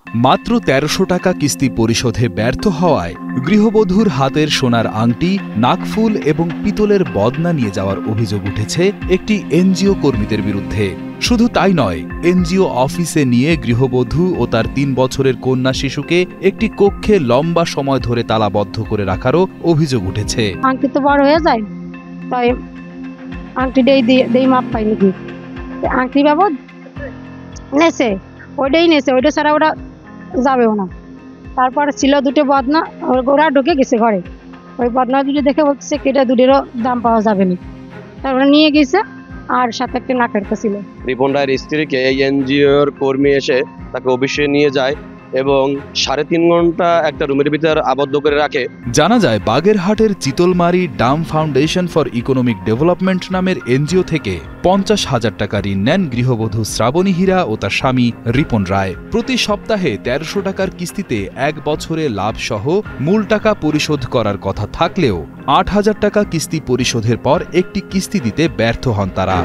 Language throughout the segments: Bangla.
মাত্র ১৩০০ টাকা কিস্তি পরিশোধে ব্যর্থ হওয়ায় গৃহবধূর হাতের সোনার আংটি, নাকফুল এবং পিতলের বদনা নিয়ে যাওয়ার অভিযোগ উঠেছে একটি এনজিও কর্মীদের বিরুদ্ধে। শুধু তাই নয়, এনজিও অফিসে নিয়ে গৃহবধূ ও তার ৩ বছরের কন্যা শিশুকে একটি কক্ষে লম্বা সময় ধরে তালাবদ্ধ করে রাখারও অভিযোগ উঠেছে। আংটি তো বড় হয়ে যায়, তাই আংটি দেই মাপ পাই নাকি আংটি বাবদ নেছে, ওইটাই নেছে, ওইটা ছাড়া ওরা যাবেও না। তারপর ছিল দুটো বদনা, ওরা ঢুকে গেছে ঘরে, ওই বদনা দুটো দেখে বলতেছে কেটে দুটোরও দাম পাওয়া যাবে না, তারপরে নিয়ে গেছে। আর সাথে একটা নাকের ছিল। রিপন রায়ের স্ত্রীকে এই এনজিওর কর্মী এসে তাকে অফিসে নিয়ে যায় এবং ৩.৫ ঘন্টা একটা রুমের ভিতর আবদ্ধ করে রাখে। জানা যায়, বাগেরহাটের Chitalmari Dam foundation for economic development নামের এনজিও থেকে ৫০,০০০ টাকা ঋণ নেন গৃহবধূ শ্রাবণী হীরা ও তার স্বামী রিপন রায়। প্রতি সপ্তাহে ১৩০০ টাকার কিস্তিতে ১ বছরে লাভসহ মূল টাকা পরিশোধ করার কথা থাকলেও ৮,০০০ টাকা কিস্তি পরিশোধের পর একটি কিস্তি দিতে ব্যর্থ হন তারা।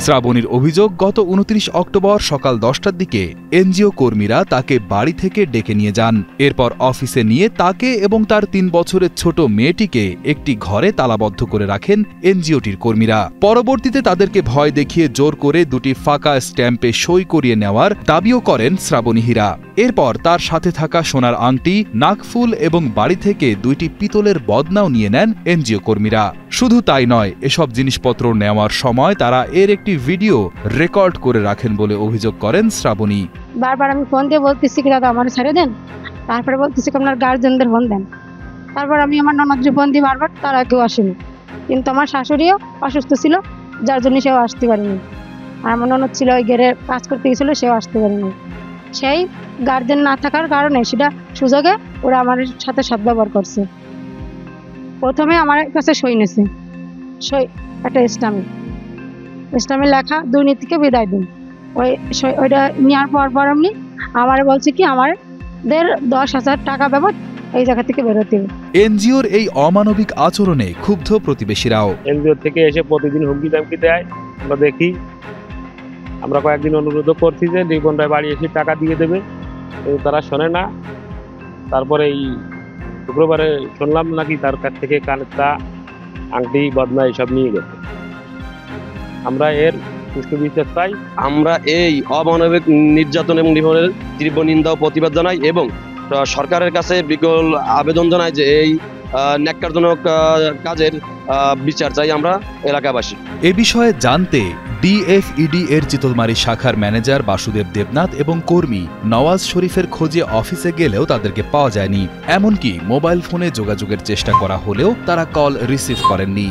শ্রাবণীর অভিযোগ, গত ২৯ অক্টোবর সকাল ১০টার দিকে এনজিও কর্মীরা তাকে বাড়ি থেকে ডেকে নিয়ে যান। এরপর অফিসে নিয়ে তাকে এবং তার ৩ বছরের ছোট মেয়েটিকে একটি ঘরে তালাবদ্ধ করে রাখেন এনজিওটির কর্মীরা। পরবর্তীতে তাদেরকে ভয় দেখিয়ে জোর করে দুটি ফাঁকা স্ট্যাম্পে সই করিয়ে নেওয়ার দাবিও করেন শ্রাবণী হীরা। এরপর তার সাথে থাকা সোনার আংটি, নাকফুল এবং বাড়ি থেকে ২টি পিতলের বদনাও নিয়ে নেন এনজিও কর্মীরা। শুধু তাই নয়, এসব জিনিসপত্র নেওয়ার সময় তারা এর একটি ভিডিও রেকর্ড করে রাখেন বলে অভিযোগ করেন শ্রাবণী। বারবার আমি ফোন দিয়ে বলতেছি কি দাদা আমার ছেড়ে দেন, তারপরে বলতেছি আপনার গার্জেনদের ফোন দেন। তারপর আমি আমার ননদের ফোন দিয়ে বারবার, তারা কেউ আসেনি। কিন্তু আমার শাশুড়িও অসুস্থ ছিল, যার জন্য সেও আসতে পারেনি। আর আমার ননদ ছিল ওই গেরে কাজ করতে গেছিল, সেও আসতে পারেনি। সেই গার্জেন না থাকার কারণে সেটা সুযোগে ওরা আমার সাথে সদ্ব্যবহার করছে। প্রথমে আমার কাছে সই নিয়েছে, সই একটা ইসলামে লেখা দুর্নীতিকে বিদায় দিন। ওইটা নেওয়ার পর এমনি আমার বলছে কি আমাদের ১০,০০০ টাকা বাবদ এই জায়গা থেকে বেরোতে হবে। এনজিওর এই অমানবিক আচরণে ক্ষুব্ধ প্রতিবেশীরাও। এনজিও থেকে এসে প্রতিদিন হুমকি দামকি দেয়, আমরা দেখি। আমরা কয়েকদিন অনুরোধ করছি যে রিপন রায় বাড়ি এসে টাকা দিয়ে দেবে, কিন্তু তারা শোনে না। তারপরে এই শুক্রবারে শুনলাম নাকি তার কাছ থেকে কানেরটা, আংটি, বদনা এসব নিয়ে গেছে। আমরা এর সুষ্ঠু বিচার চাই। আমরা এই অমানবিক নির্যাতন এবং নিপীড়নের তীব্র নিন্দা ও প্রতিবাদ জানাই এবং সরকারের কাছে বিকল আবেদন জানাই যে এই ন্যাক্কারজনক কাজের বিচার চাই আমরা এলাকাবাসী। এ বিষয়ে জানতে ডিএফইডি এর চিতলমারি শাখার ম্যানেজার বাসুদেব দেবনাথ এবং কর্মী নওয়াজ শরীফের খোঁজে অফিসে গেলেও তাদেরকে পাওয়া যায়নি। এমনকি মোবাইল ফোনে যোগাযোগের চেষ্টা করা হলেও তারা কল রিসিভ করেননি।